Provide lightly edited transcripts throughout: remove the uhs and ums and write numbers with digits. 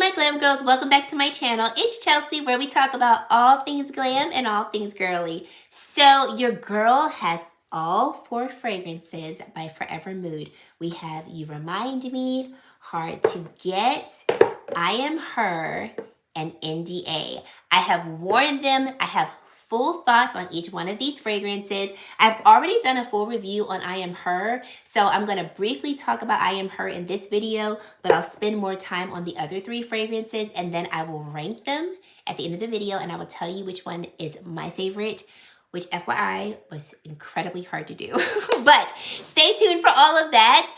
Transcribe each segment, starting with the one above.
my glam girls, welcome back to my channel. It's Chelsea, where we talk about all things glam and all things girly. So your girl has all 4 fragrances by Forever Mood. We have You Remind Me, Hard to Get, I Am Her, and NDA. I have worn them. I have full thoughts on each one of these fragrances. I've already done a full review on I Am Her, so I'm going to briefly talk about I Am Her in this video, but I'll spend more time on the other 3 fragrances, and then I will rank them at the end of the video, and I will tell you which one is my favorite, which FYI was incredibly hard to do. But stay tuned for all of that.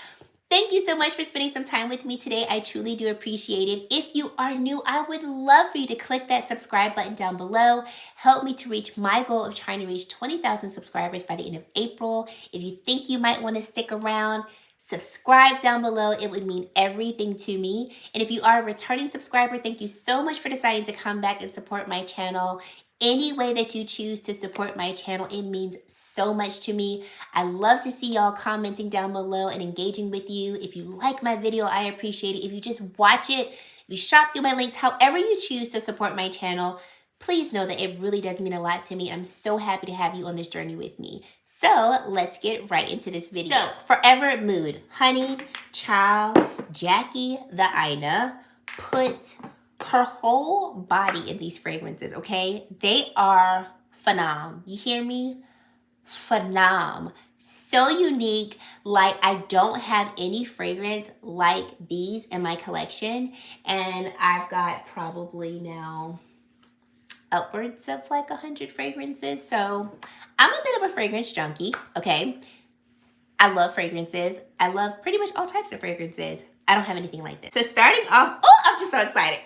Thank you so much for spending some time with me today. I truly do appreciate it. If you are new, I would love for you to click that subscribe button down below. Help me to reach my goal of trying to reach 20,000 subscribers by the end of April. If you think you might want to stick around, subscribe down below. It would mean everything to me. And if you are a returning subscriber, thank you so much for deciding to come back and support my channel. Any way that you choose to support my channel, it means so much to me. I love to see y'all commenting down below and engaging with you. If you like my video, I appreciate it. If you just watch it, you shop through my links, however you choose to support my channel, please know that it really does mean a lot to me. I'm so happy to have you on this journey with me. So let's get right into this video. So Forever Mood, honey, child, Jackie the Ina put her whole body in these fragrances, okay? They are phenom. You hear me? Phenom. So unique. Like, I don't have any fragrance like these in my collection. And I've got probably now upwards of like 100 fragrances. So I'm a bit of a fragrance junkie, okay? I love fragrances. I love pretty much all types of fragrances. I don't have anything like this. So starting off, oh, I'm just so excited.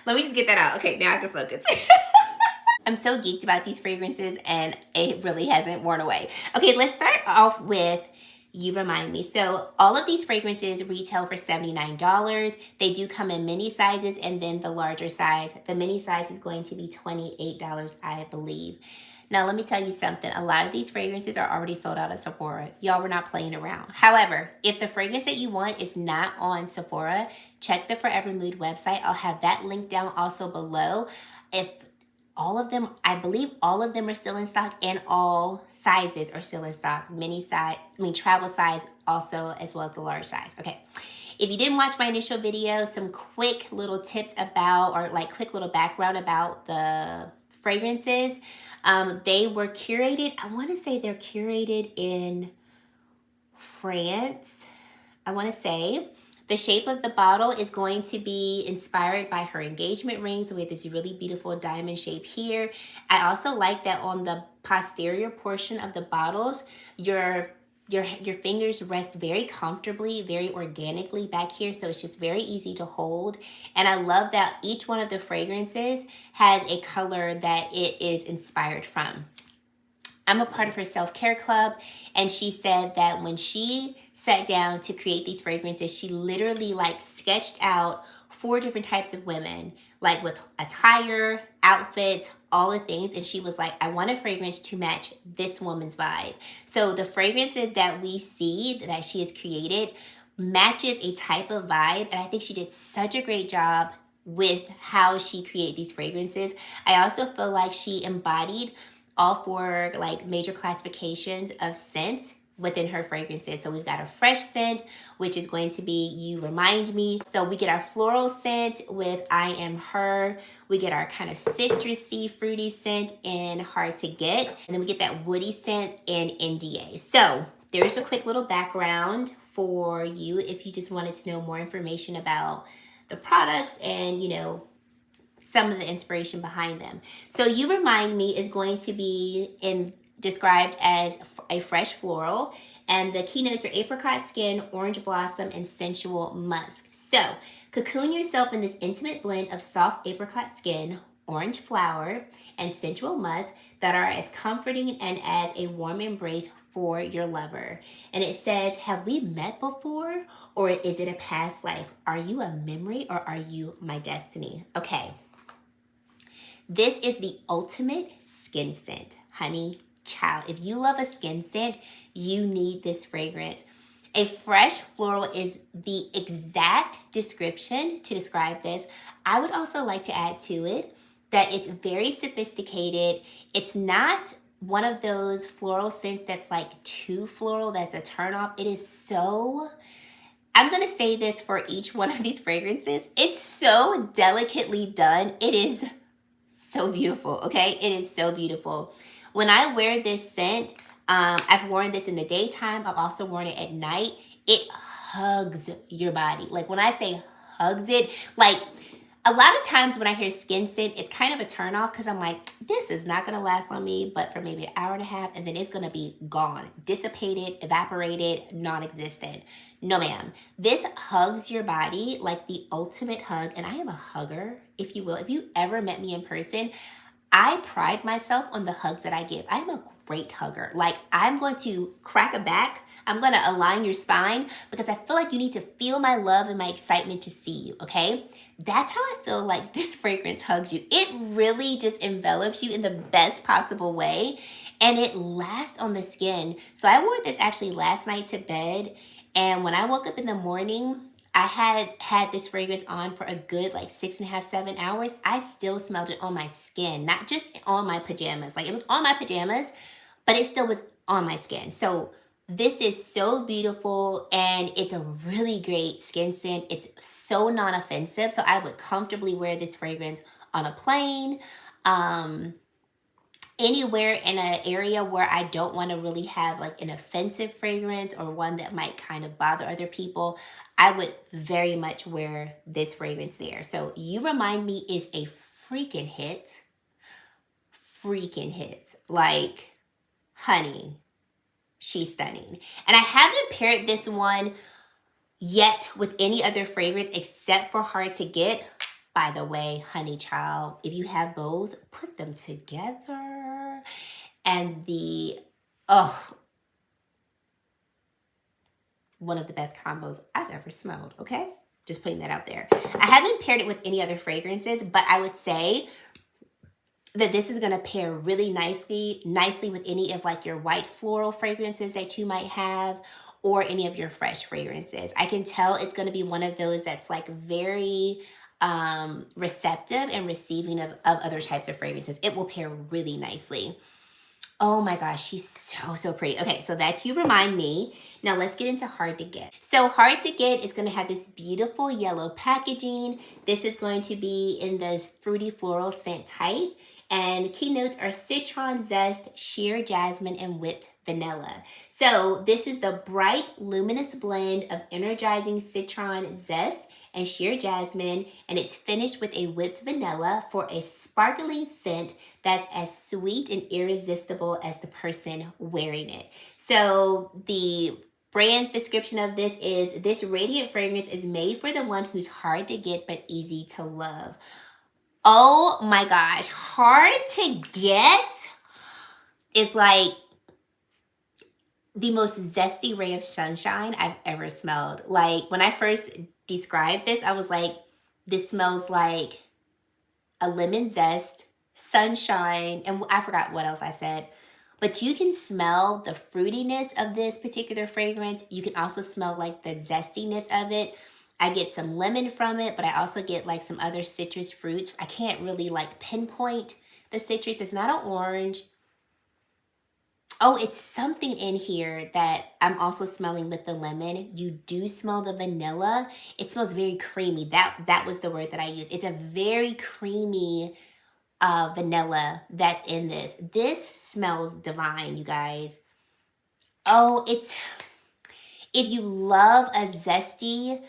Let me just get that out. Okay, now I can focus. I'm so geeked about these fragrances and it really hasn't worn away. Okay, let's start off with You Remind Me. So all of these fragrances retail for $79. They do come in mini sizes and then the larger size. The mini size is going to be $28, I believe. Now, let me tell you something. A lot of these fragrances are already sold out at Sephora. Y'all were not playing around. However, if the fragrance that you want is not on Sephora, check the Forever Mood website. I'll have that link down also below. If all of them, I believe all of them are still in stock and all sizes are still in stock. Mini size, travel size also, as well as the large size. Okay. If you didn't watch my initial video, some quick little tips about, or like quick little background about the fragrances. They were curated, I want to say they're curated in France. I want to say the shape of the bottle is going to be inspired by her engagement ring. So we have this really beautiful diamond shape here. I also like that on the posterior portion of the bottles, your fingers rest very comfortably, very organically back here. So it's just very easy to hold. And I love that each one of the fragrances has a color that it is inspired from. I'm a part of her self-care club, and she said that when she sat down to create these fragrances, she literally like sketched out 4 different types of women, like with attire, outfits, all the things. And she was like, I want a fragrance to match this woman's vibe. So the fragrances that we see that she has created matches a type of vibe. And I think she did such a great job with how she created these fragrances. I also feel like she embodied all 4 like major classifications of scents within her fragrances. So we've got a fresh scent, which is going to be You Remind Me. So we get our floral scent with I Am Her. We get our kind of citrusy, fruity scent in Hard to Get. And then we get that woody scent in NDA. So there's a quick little background for you if you just wanted to know more information about the products and, you know, some of the inspiration behind them. So You Remind Me is going to be described as a fresh floral, and the keynotes are apricot skin, orange blossom, and sensual musk. So cocoon yourself in this intimate blend of soft apricot skin, orange flower, and sensual musk that are as comforting and as a warm embrace for your lover. And it says, have we met before, or is it a past life? Are you a memory, or are you my destiny? Okay. This is the ultimate skin scent, honey, child. If you love a skin scent, you need this fragrance. A fresh floral is the exact description to describe this. I would also like to add to it that it's very sophisticated. It's not one of those floral scents that's like too floral, that's a turnoff. It is so, I'm going to say this for each one of these fragrances. It's so delicately done. It is so beautiful, okay? It is so beautiful. When I wear this scent, I've worn this in the daytime. I've also worn it at night. It hugs your body. Like when I say hugs it, like a lot of times when I hear skin scent, it's kind of a turn off because I'm like, this is not going to last on me, but for maybe an hour and a half, and then it's going to be gone, dissipated, evaporated, non-existent. No, ma'am. This hugs your body like the ultimate hug, and I am a hugger, if you will. If you ever met me in person, I pride myself on the hugs that I give. I'm a great hugger. Like, I'm going to crack a back. I'm going to align your spine because I feel like you need to feel my love and my excitement to see you, okay? That's how I feel like this fragrance hugs you. It really just envelops you in the best possible way, and it lasts on the skin. So I wore this actually last night to bed, and when I woke up in the morning, I had this fragrance on for a good like 6.5, 7 hours. I still smelled it on my skin, not just on my pajamas. Like it was on my pajamas, but it still was on my skin. So this is so beautiful, and it's a really great skin scent. It's so non-offensive, so I would comfortably wear this fragrance on a plane, anywhere in an area where I don't want to really have like an offensive fragrance or one that might kind of bother other people. I would very much wear this fragrance there. So You Remind Me is a freaking hit. Freaking hit. Like, honey, she's stunning. And I haven't paired this one yet with any other fragrance except for Hard to Get. By the way, honey child, if you have both, put them together. And one of the best combos I've ever smelled, okay? Just putting that out there. I haven't paired it with any other fragrances, but I would say that this is gonna pair really nicely with any of like your white floral fragrances that you might have, or any of your fresh fragrances. I can tell it's gonna be one of those that's like very receptive and receiving of other types of fragrances. It will pair really nicely. Oh my gosh, she's so pretty. Okay, so that's You Remind Me. Now let's get into Hard to Get. So Hard to Get is going to have this beautiful yellow packaging. This is going to be in this fruity floral scent type. And keynotes are citron zest, sheer jasmine, and whipped vanilla. So this is the bright, luminous blend of energizing citron zest and sheer jasmine, and it's finished with a whipped vanilla for a sparkling scent that's as sweet and irresistible as the person wearing it. So the brand's description of this is, this radiant fragrance is made for the one who's hard to get but easy to love. Oh my gosh, Hard to Get is like the most zesty ray of sunshine I've ever smelled. Like when I first described this, I was like, this smells like a lemon zest, sunshine, and I forgot what else I said. But you can smell the fruitiness of this particular fragrance. You can also smell like the zestiness of it. I get some lemon from it, but I also get like some other citrus fruits. I can't really like pinpoint the citrus. It's not an orange. Oh, it's something in here that I'm also smelling with the lemon. You do smell the vanilla. It smells very creamy. That was the word that I used. It's a very creamy vanilla that's in this. This smells divine, you guys. Oh, if you love a zesty,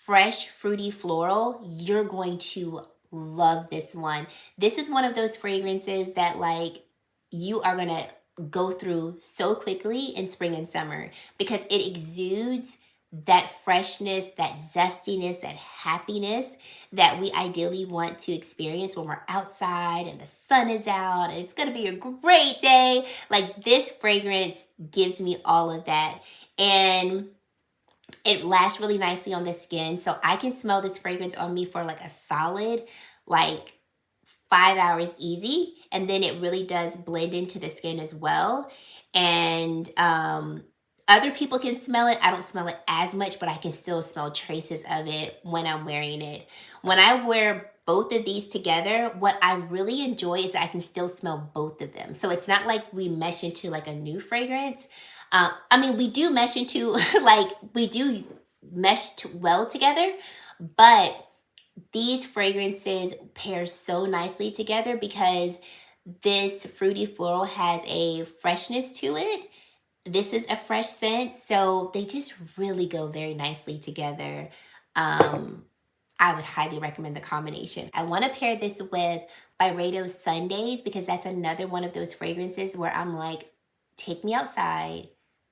fresh, fruity floral, you're going to love this one. This is one of those fragrances that like you are going to go through so quickly in spring and summer because it exudes that freshness, that zestiness, that happiness that we ideally want to experience when we're outside and the sun is out and it's going to be a great day. Like this fragrance gives me all of that. And it lasts really nicely on the skin. So I can smell this fragrance on me for like a solid, like 5 hours easy. And then it really does blend into the skin as well. And Other people can smell it. I don't smell it as much, but I can still smell traces of it when I'm wearing it. When I wear both of these together, what I really enjoy is that I can still smell both of them. So it's not like we mesh into like a new fragrance. I mean, we do mesh into like, we do mesh well together, but these fragrances pair so nicely together because this fruity floral has a freshness to it. This is a fresh scent, so they just really go very nicely together. I would highly recommend the combination. I want to pair this with Byredo Sundays because that's another one of those fragrances where I'm like, take me outside,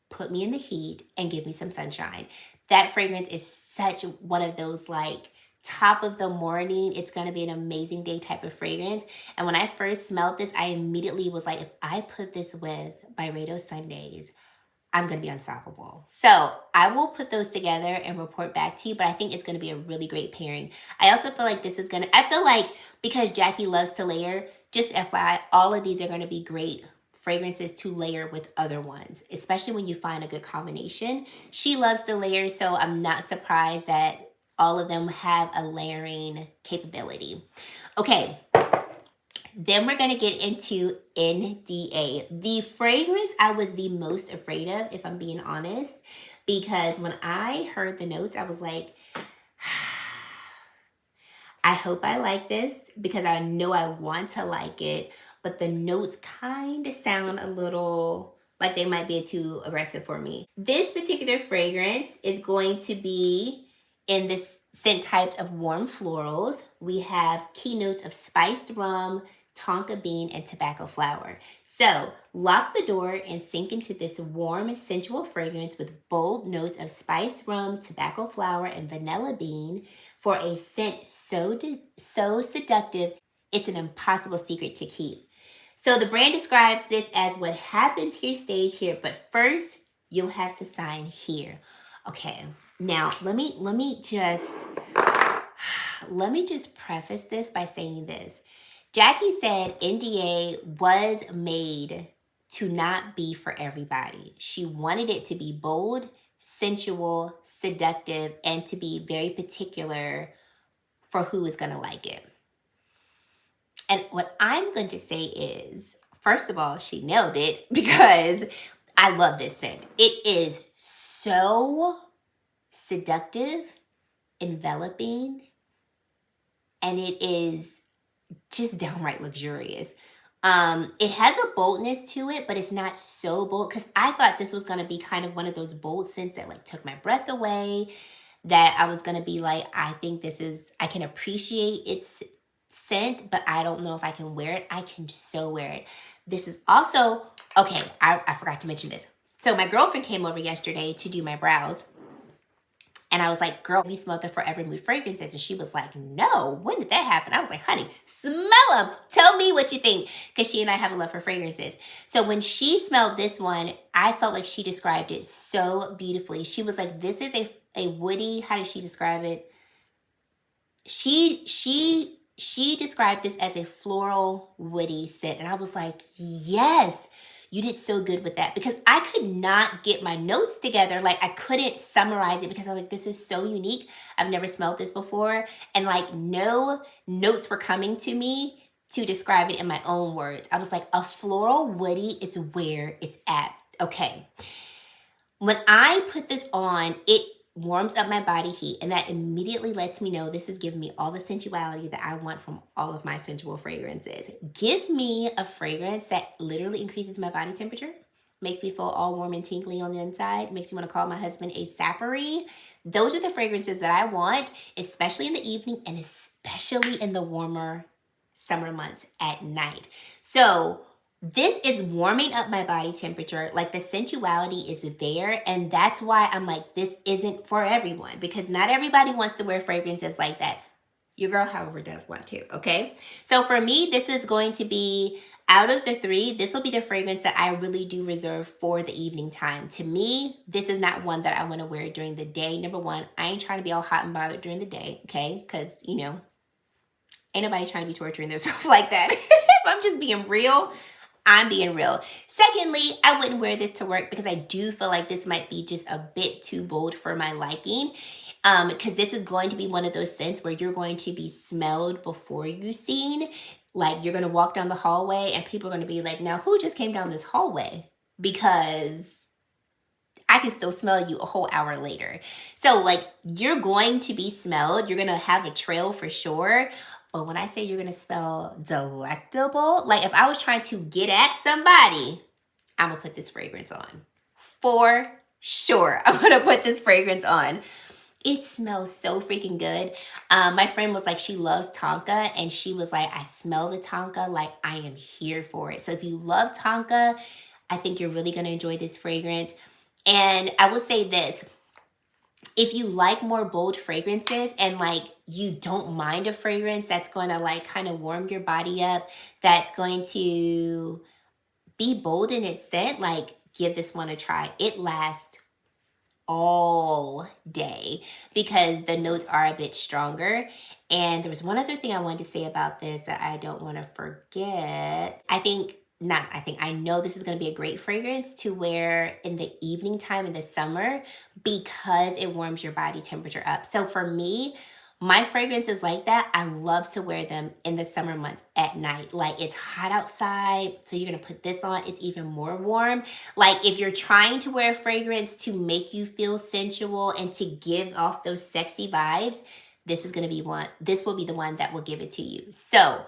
put me in the heat, and give me some sunshine. That fragrance is such one of those like top of the morning, it's going to be an amazing day type of fragrance. And when I first smelled this, I immediately was like, if I put this with Byredo Sundays, I'm going to be unstoppable. So I will put those together and report back to you, but I think it's going to be a really great pairing. I also feel like this is going to, I feel like because Jackie loves to layer, just FYI, all of these are going to be great fragrances to layer with other ones, especially when you find a good combination. She loves to layer, so I'm not surprised that all of them have a layering capability. Okay. Then we're going to get into NDA. The fragrance I was the most afraid of, if I'm being honest, because when I heard the notes, I was like, I hope I like this because I know I want to like it, but the notes kind of sound a little like they might be too aggressive for me. This particular fragrance is going to be in this scent types of warm florals. We have key notes of spiced rum, tonka bean, and tobacco flower. So lock the door and sink into this warm, sensual fragrance with bold notes of spiced rum, tobacco flower, and vanilla bean for a scent so seductive, it's an impossible secret to keep. So the brand describes this as what happens here stays here, but first you'll have to sign here. Okay, now let me just preface this by saying this. Jackie said NDA was made to not be for everybody. She wanted it to be bold, sensual, seductive, and to be very particular for who is going to like it. And what I'm going to say is, first of all, she nailed it because I love this scent. It is so seductive, enveloping, and it is just downright luxurious. It has a boldness to it, but it's not so bold because I thought this was going to be kind of one of those bold scents that like took my breath away, that I was going to be like, I think this is, I can appreciate its scent, but I don't know if I can wear it. I can so wear it. This is also, okay, I forgot to mention this. So my girlfriend came over yesterday to do my brows. And I was like, girl, we smelled the Forever Mood fragrances. And she was like, no, when did that happen? I was like, honey, smell them. Tell me what you think. Because she and I have a love for fragrances. So when she smelled this one, I felt like she described it so beautifully. She was like, this is a woody, how did she describe it? She described this as a floral woody scent. And I was like, yes. You did so good with that because I could not get my notes together. Like I couldn't summarize it because I was like, this is so unique. I've never smelled this before. And like no notes were coming to me to describe it in my own words. I was like, a floral woody is where it's at. Okay. When I put this on, it warms up my body heat, and that immediately lets me know this is giving me all the sensuality that I want from all of my sensual fragrances. Give me a fragrance that literally increases my body temperature, makes me feel all warm and tingly on the inside, makes me want to call my husband a sappery. Those are the fragrances that I want, especially in the evening and especially in the warmer summer months at night. So this is warming up my body temperature. Like the sensuality is there. And that's why I'm like, this isn't for everyone because not everybody wants to wear fragrances like that. Your girl, however, does want to, okay? So for me, this is going to be, out of the three, this will be the fragrance that I really do reserve for the evening time. To me, this is not one that I want to wear during the day. Number one, I ain't trying to be all hot and bothered during the day, okay? Because, you know, ain't nobody trying to be torturing themselves like that. If I'm just being real, I'm being real. Secondly, I wouldn't wear this to work because I do feel like this might be just a bit too bold for my liking. Because this is going to be one of those scents where you're going to be smelled before you're seen. Like you're going to walk down the hallway and people are going to be like, now who just came down this hallway? Because I can still smell you a whole hour later. So like you're going to be smelled. You're going to have a trail for sure. But when I say you're going to smell delectable, like if I was trying to get at somebody, I'm going to put this fragrance on. For sure, I'm going to put this fragrance on. It smells so freaking good. My friend was like, she loves Tonka, and she was like, I smell the Tonka, like I am here for it. So if you love Tonka, I think you're really going to enjoy this fragrance. And I will say this, if you like more bold fragrances and like you don't mind a fragrance that's going to like kind of warm your body up, that's going to be bold in its scent, like give this one a try. It lasts all day because the notes are a bit stronger. And there was one other thing I wanted to say about this that I don't want to forget. I know this is going to be a great fragrance to wear in the evening time in the summer because it warms your body temperature up. So for me, my fragrances like that, I love to wear them in the summer months at night. Like it's hot outside, so you're going to put this on. It's even more warm. Like if you're trying to wear a fragrance to make you feel sensual and to give off those sexy vibes, this will be the one that will give it to you. So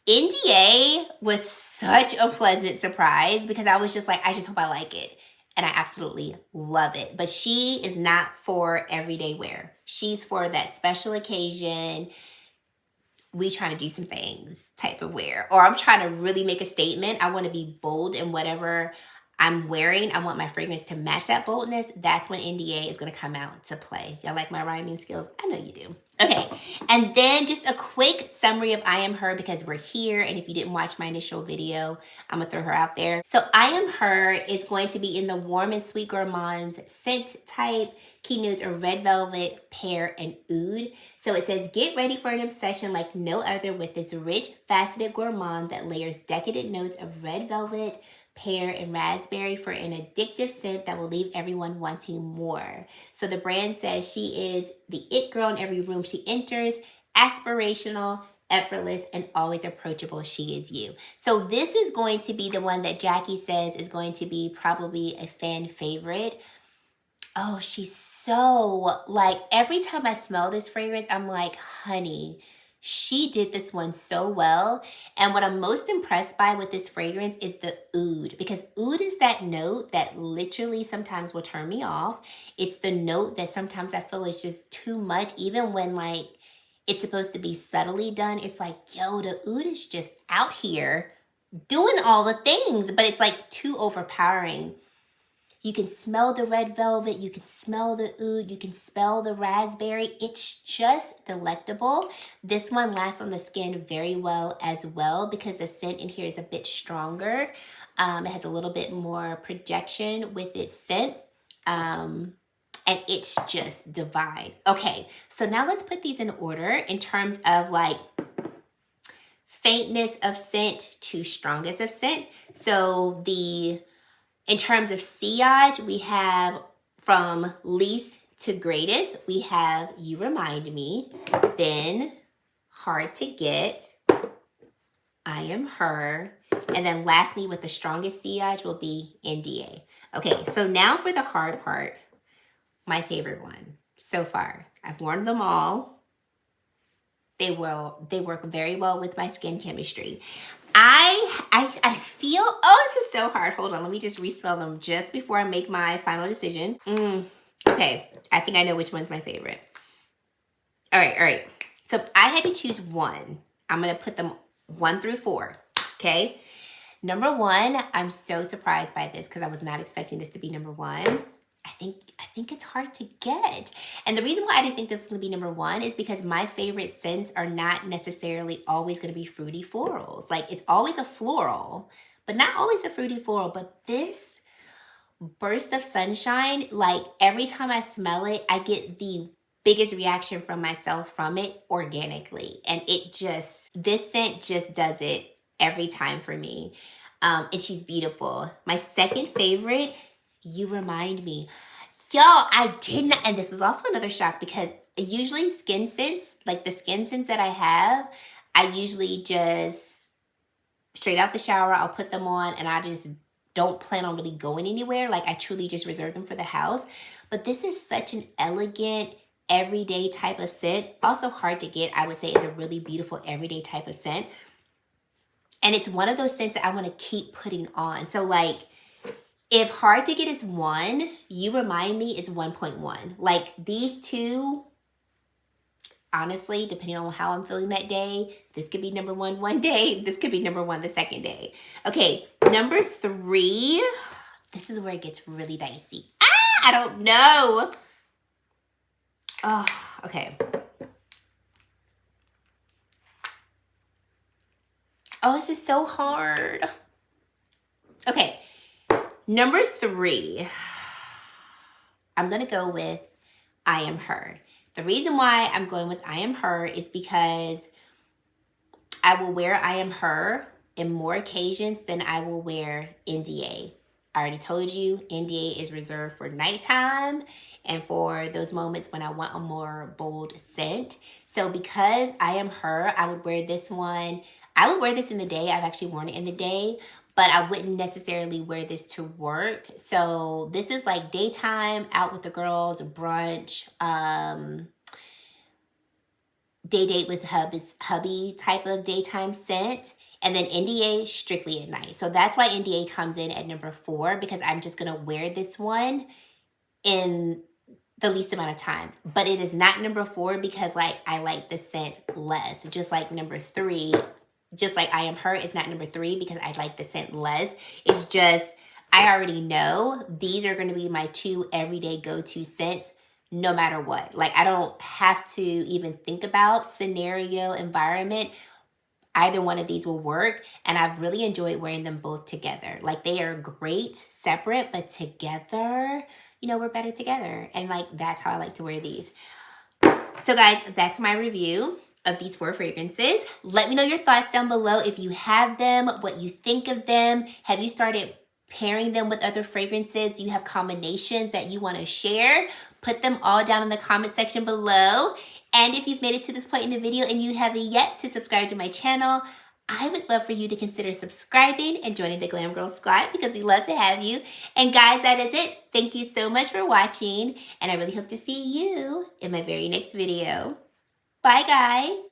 NDA was such a pleasant surprise because I was just like, I just hope I like it. And I absolutely love it. But she is not for everyday wear. She's for that special occasion, we trying to do some things type of wear. Or I'm trying to really make a statement. I want to be bold in whatever I'm wearing. I want my fragrance to match that boldness. That's when NDA is going to come out to play. Y'all like my rhyming skills? I know you do. Okay, and then just a quick summary of I Am Her because we're here, and if you didn't watch my initial video, I'm gonna throw her out there. So I Am Her is going to be in the Warm and Sweet Gourmands scent type. Key notes are red velvet, pear, and oud. So it says, get ready for an obsession like no other with this rich, faceted gourmand that layers decadent notes of red velvet, pear, and raspberry for an addictive scent that will leave everyone wanting more. So the brand says she is the it girl in every room she enters, aspirational, effortless, and always approachable. She is you. So this is going to be the one that Jackie says is going to be probably a fan favorite. Oh, she's so, like, every time I smell this fragrance, I'm like, honey, she did this one so well. And what I'm most impressed by with this fragrance is the oud, because oud is that note that literally sometimes will turn me off. It's the note that sometimes I feel is just too much, even when like it's supposed to be subtly done. It's like, yo, the oud is just out here doing all the things, but it's like too overpowering. You can smell the red velvet, you can smell the oud, you can smell the raspberry. It's just delectable. This one lasts on the skin very well as well because the scent in here is a bit stronger. It has a little bit more projection with its scent. And it's just divine. Okay, so now let's put these in order in terms of like faintness of scent to strongest of scent. So in terms of sillage, we have from least to greatest, we have You Remind Me, then Hard to Get, I Am Her, and then lastly with the strongest sillage will be NDA. Okay, so now for the hard part, my favorite one so far. I've worn them all. They work very well with my skin chemistry. I feel, oh, this is so hard. Hold on, let me just resmell them just before I make my final decision. Okay, I think I know which one's my favorite. All right. So if I had to choose one, I'm gonna put them 1 through 4, okay? Number 1, I'm so surprised by this because I was not expecting this to be number 1. I think it's Hard to Get. And the reason why I didn't think this was gonna be number 1 is because my favorite scents are not necessarily always gonna be fruity florals. Like it's always a floral, but not always a fruity floral. But this burst of sunshine, like every time I smell it, I get the biggest reaction from myself from it organically. And this scent just does it every time for me. And she's beautiful. My second favorite, You Remind Me. Y'all, I did not, and this was also another shock because usually skin scents, like the skin scents that I have, I usually just straight out the shower, I'll put them on and I just don't plan on really going anywhere. Like I truly just reserve them for the house. But this is such an elegant, everyday type of scent. Also hard to get, I would say it's a really beautiful everyday type of scent. And it's one of those scents that I want to keep putting on. So like, if hard to get is 1, You Remind Me is 1.1. Like these two, honestly, depending on how I'm feeling that day, this could be number 1 one day. This could be number 1 the second day. Okay, number 3. This is where it gets really dicey. I don't know. Oh, okay. Oh, this is so hard. Okay. Number 3, I'm going to go with I Am Her. The reason why I'm going with I Am Her is because I will wear I Am Her in more occasions than I will wear NDA. I already told you NDA is reserved for nighttime and for those moments when I want a more bold scent. So because I Am Her, I would wear this one. I would wear this in the day. I've actually worn it in the day, but I wouldn't necessarily wear this to work. So this is like daytime, out with the girls, brunch, day date with hubby type of daytime scent. And then NDA strictly at night. So that's why NDA comes in at number 4, because I'm just going to wear this one in the least amount of time. But it is not number 4 because like I like the scent less. Just like number 3, just like I Am Her is not number 3 because I like the scent less. It's just, I already know these are going to be my 2 everyday go-to scents no matter what. Like I don't have to even think about scenario, environment. Either one of these will work, and I've really enjoyed wearing them both together. Like they are great separate, but together, you know, we're better together. And like that's how I like to wear these. So guys, that's my review of these 4 fragrances. Let me know your thoughts down below if you have them, what you think of them. Have you started pairing them with other fragrances? Do you have combinations that you want to share? Put them all down in the comment section below. And if you've made it to this point in the video and you haven't yet to subscribe to my channel, I would love for you to consider subscribing and joining the Glam Girl Squad because we love to have you. And guys, that is it. Thank you so much for watching, and I really hope to see you in my very next video. Bye, guys.